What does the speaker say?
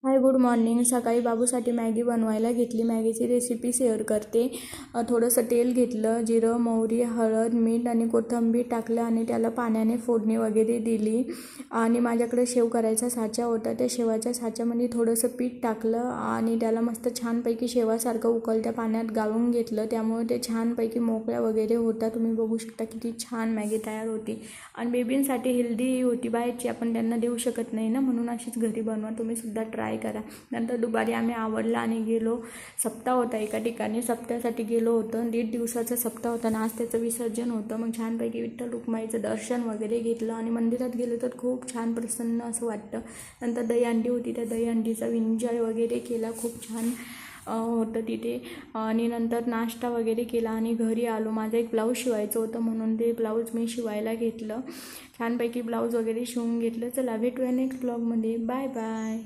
हाय, good morning. सकाळी बाबूसाठी Maggi बनवायला घेतली. मॅगीची रेसिपी शेअर करते. थोडंसं तेल घेतलं, जिरं, मोहरी, हळद, मीठ आणि कोथिंबीर टाकलं आणि त्याला पाण्याने फोडणी वगैरे दिली. आणि माझ्याकडे शेव करायचा साचा होता. त्या शेवाच्या साच्यामध्ये थोडंसं पीठ टाकलं आणि त्याला मस्त छानपैकी शेवासारखं उकळत्या पाण्यात गाळून घेतलं. त्यामुळे ते छानपैकी मोकळ्या वगैरे होता. तुम्ही बघू शकता किती छान मॅगी तयार होती. आणि बेबींसाठी हेल्दी होती. बाहेरची आपण त्यांना देऊ शकत नाही ना, म्हणून अशीच घरी बनवा. तुम्ही सुद्धा ट्राय करा. नंतर दुपारी आम्ही आवरला आणि गेलो. सप्ताह होता एका ठिकाणी, सप्त्यासाठी गेलो होतो. 1.5 दिवसाचा सप्ताह होता ना, आज त्याचं विसर्जन होतं. मग छानपैकी विठ्ठल रुक्माईचं दर्शन वगैरे घेतलं आणि मंदिरात गेलो तर खूप छान प्रसन्न असं वाटतं. नंतर दहीहंडी होती, त्या दहीहंडीचा एन्जॉय वगैरे केला. खूप छान होतं तिथे. आणि नंतर नाश्ता वगैरे केला आणि घरी आलो. माझं एक ब्लाऊज शिवायचं होतं म्हणून ते ब्लाऊज मी शिवायला घेतलं. छानपैकी ब्लाऊज वगैरे शिवून घेतलं. चला भेटूया नेक्स्ट ब्लॉगमध्ये. Bye bye.